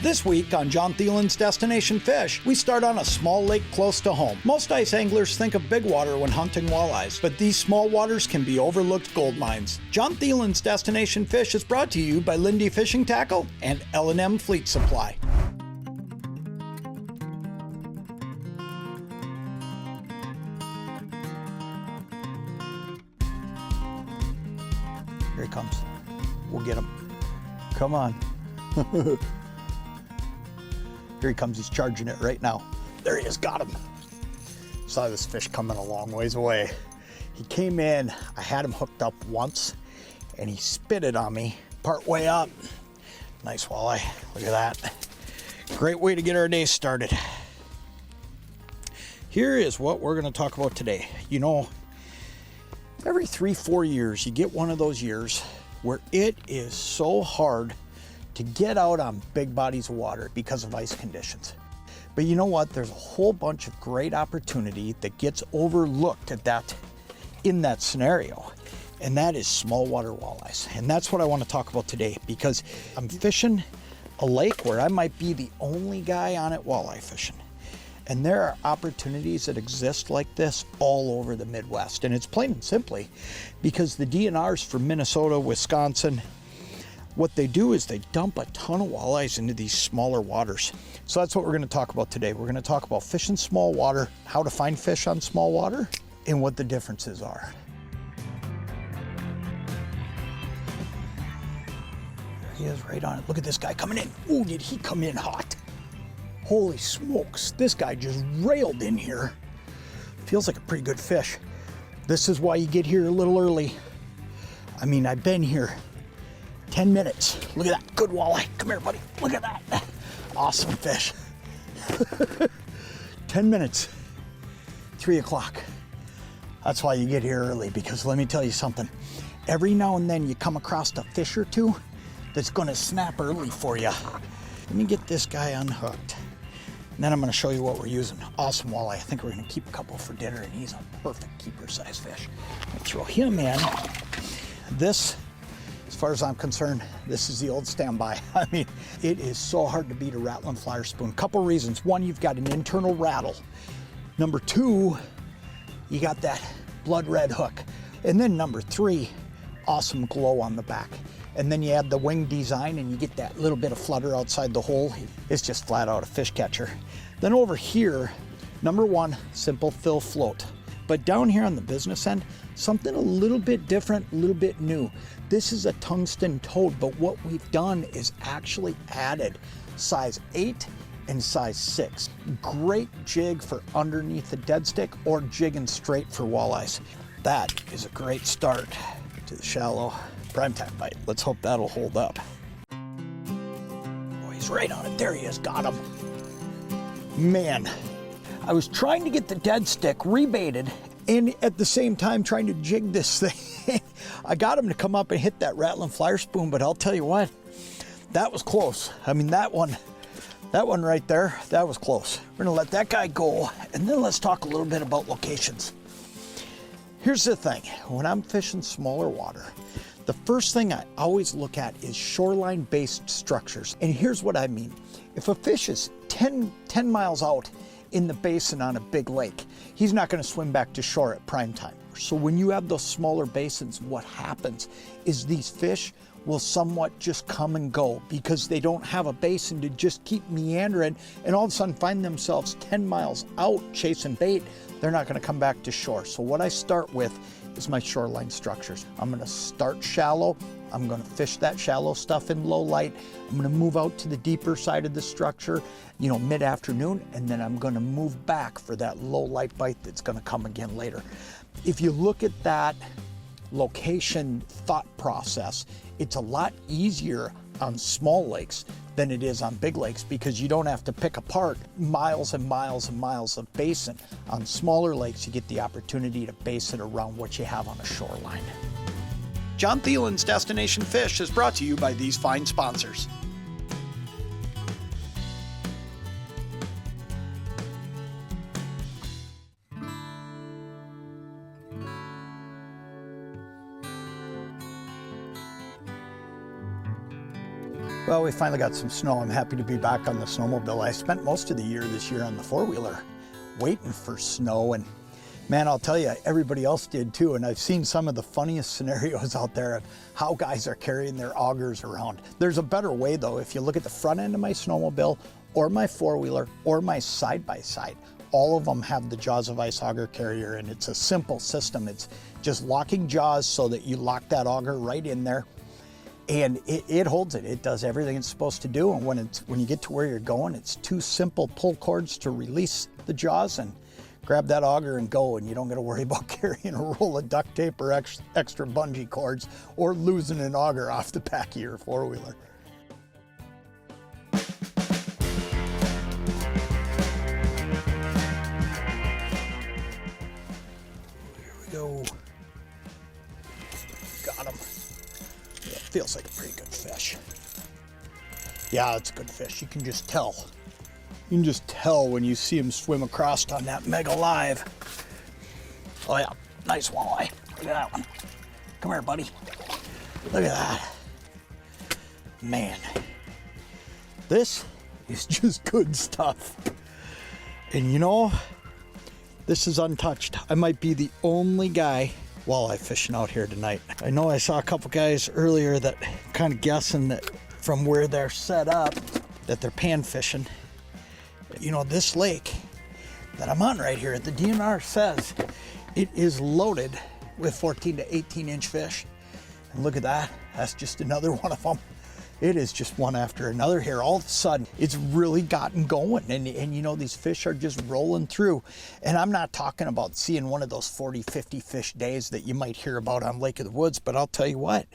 This week on Jon Thelen's Destination Fish, we start on a small lake close to home. Most ice anglers think of big water when hunting walleyes, but these small waters can be overlooked gold mines. Jon Thelen's Destination Fish is brought to you by Lindy Fishing Tackle and L&M Fleet Supply. Here he comes. We'll get him. Come on. Here he comes, he's charging it right now. There he is, got him. Saw this fish coming a long ways away. He came in, I had him hooked up once, and he spit it on me part way up. Nice walleye, look at that. Great way to get our day started. Here is what we're gonna talk about today. You know, every 3-4 years, you get one of those years where it is so hard to get out on big bodies of water because of ice conditions. But you know what? There's a whole bunch of great opportunity that gets overlooked in that scenario, and that is small water walleyes. And that's what I want to talk about today, because I'm fishing a lake where I might be the only guy on it walleye fishing. And there are opportunities that exist like this all over the Midwest. And it's plain and simply because the DNRs from Minnesota, Wisconsin, what they do is they dump a ton of walleyes into these smaller waters. So that's what we're going to talk about today. We're going to talk about fishing small water, how to find fish on small water, and what the differences are. There he is right on it. Look at this guy coming in. Ooh, did he come in hot? Holy smokes, this guy just railed in here. Feels like a pretty good fish. This is why you get here a little early. I mean, I've been here 10 minutes. Look at that, good walleye. Come here, buddy. Look at that. Awesome fish. 10 minutes, 3 o'clock. That's why you get here early, because let me tell you something. Every now and then you come across a fish or two that's gonna snap early for you. Let me get this guy unhooked. And then I'm gonna show you what we're using. Awesome walleye. I think we're gonna keep a couple for dinner, and he's a perfect keeper size fish. I'll throw him in. This, as far as I'm concerned, this is the old standby. I mean, it is so hard to beat a rattling flyer spoon. Couple reasons. One, you've got an internal rattle. Number two, you got that blood red hook. And then number three, awesome glow on the back. And then you add the wing design and you get that little bit of flutter outside the hole. It's just flat out a fish catcher. Then over here, number one, simple fill float. But down here on the business end, something a little bit different, a little bit new. This is a tungsten toad, but what we've done is actually added size 8 and size 6. Great jig for underneath the dead stick or jigging straight for walleyes. That is a great start to the shallow primetime bite. Let's hope that'll hold up. Oh, he's right on it. There he is, got him. Man, I was trying to get the dead stick rebaited and at the same time trying to jig this thing. I got him to come up and hit that rattling flyer spoon, but I'll tell you what, that was close. I mean, that one right there, that was close. We're gonna let that guy go, and then let's talk a little bit about locations. Here's the thing, when I'm fishing smaller water, the first thing I always look at is shoreline-based structures. And here's what I mean. If a fish is 10 miles out in the basin on a big lake, he's not gonna swim back to shore at prime time. So when you have those smaller basins, what happens is these fish will somewhat just come and go because they don't have a basin to just keep meandering, and all of a sudden find themselves 10 miles out chasing bait. They're not gonna come back to shore. So what I start with is my shoreline structures. I'm gonna start shallow. I'm gonna fish that shallow stuff in low light. I'm gonna move out to the deeper side of the structure, you know, mid-afternoon, and then I'm gonna move back for that low light bite that's gonna come again later. If you look at that location thought process, it's a lot easier on small lakes than it is on big lakes, because you don't have to pick apart miles and miles and miles of basin. On smaller lakes, you get the opportunity to base it around what you have on a shoreline. Jon Thelen's Destination Fish is brought to you by these fine sponsors. Well, we finally got some snow. I'm happy to be back on the snowmobile. I spent most of the year this year on the four-wheeler waiting for snow, and man, I'll tell you, everybody else did too. And I've seen some of the funniest scenarios out there of how guys are carrying their augers around. There's a better way though. If you look at the front end of my snowmobile or my four-wheeler or my side-by-side, all of them have the Jaws of Ice auger carrier, and it's a simple system. It's just locking jaws so that you lock that auger right in there, and it holds it. It does everything it's supposed to do, and when you get to where you're going, it's two simple pull cords to release the jaws and grab that auger and go, and you don't got to worry about carrying a roll of duct tape or extra bungee cords or losing an auger off the back of your four-wheeler. Here we go. Got him. Yeah, feels like a pretty good fish. Yeah, it's a good fish. You can just tell. You can just tell when you see him swim across on that mega live. Oh yeah, nice walleye. Look at that one. Come here, buddy. Look at that. Man, this is just good stuff. And you know, this is untouched. I might be the only guy walleye fishing out here tonight. I know I saw a couple guys earlier that kind of guessing that from where they're set up that they're pan fishing. You know, this lake that I'm on right here, the DNR says it is loaded with 14 to 18 inch fish. And look at that, that's just another one of them. It is just one after another here. All of a sudden, it's really gotten going. And you know, these fish are just rolling through. And I'm not talking about seeing one of those 40, 50 fish days that you might hear about on Lake of the Woods, but I'll tell you what,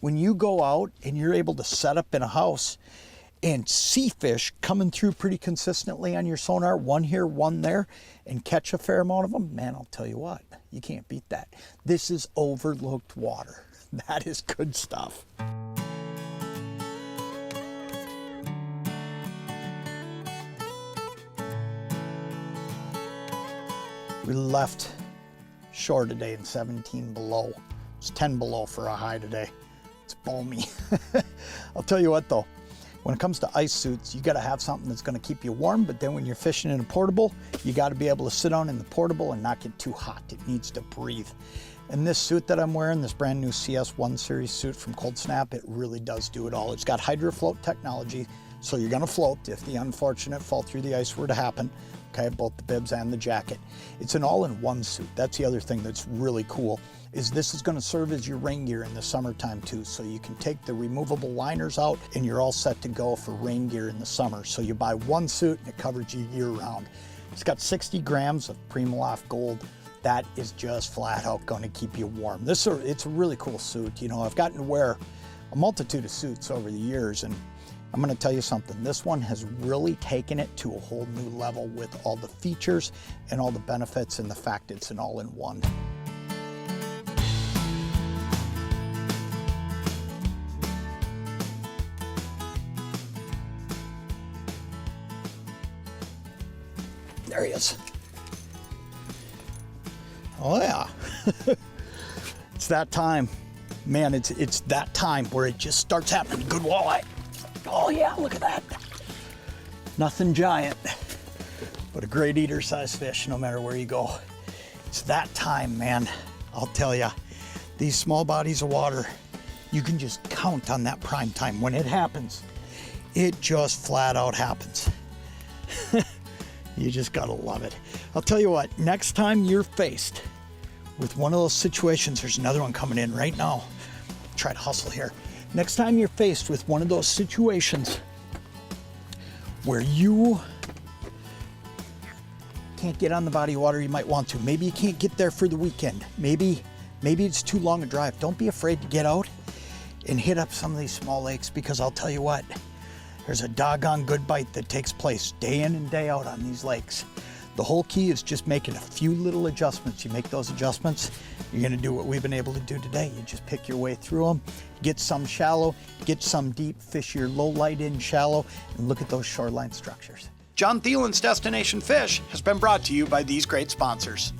when you go out and you're able to set up in a house and see fish coming through pretty consistently on your sonar, one here, one there, and catch a fair amount of them, man, I'll tell you what, you can't beat that. This is overlooked water. That is good stuff. We left shore today in 17 below. It's 10 below for a high today. It's balmy. I'll tell you what though, when it comes to ice suits, you gotta have something that's gonna keep you warm, but then when you're fishing in a portable, you gotta be able to sit down in the portable and not get too hot. It needs to breathe. And this suit that I'm wearing, this brand new CS1 series suit from Cold Snap, it really does do it all. It's got HydroFloat technology, so you're gonna float if the unfortunate fall through the ice were to happen. Okay, both the bibs and the jacket. It's an all-in-one suit. That's the other thing that's really cool, is this is gonna serve as your rain gear in the summertime too. So you can take the removable liners out and you're all set to go for rain gear in the summer. So you buy one suit and it covers you year round. It's got 60 grams of Primaloft Gold. That is just flat out gonna keep you warm. It's a really cool suit. You know, I've gotten to wear a multitude of suits over the years, and I'm gonna tell you something, this one has really taken it to a whole new level with all the features and all the benefits and the fact it's an all-in-one. There he is. Oh yeah. It's that time. Man, it's that time where it just starts happening. Good walleye. Oh yeah, look at that. Nothing giant, but a great eater size fish no matter where you go. It's that time, man. I'll tell you, these small bodies of water, you can just count on that prime time. When it happens, it just flat out happens. You just gotta love it. I'll tell you what, next time you're faced with one of those situations, there's another one coming in right now. Try to hustle here. Next time you're faced with one of those situations where you can't get on the body of water you might want to, maybe you can't get there for the weekend, maybe it's too long a drive, don't be afraid to get out and hit up some of these small lakes, because I'll tell you what, there's a doggone good bite that takes place day in and day out on these lakes. The whole key is just making a few little adjustments. You make those adjustments, you're gonna do what we've been able to do today. You just pick your way through them, get some shallow, get some deep, fish your low light in shallow, and look at those shoreline structures. Jon Thelen's Destination Fish has been brought to you by these great sponsors.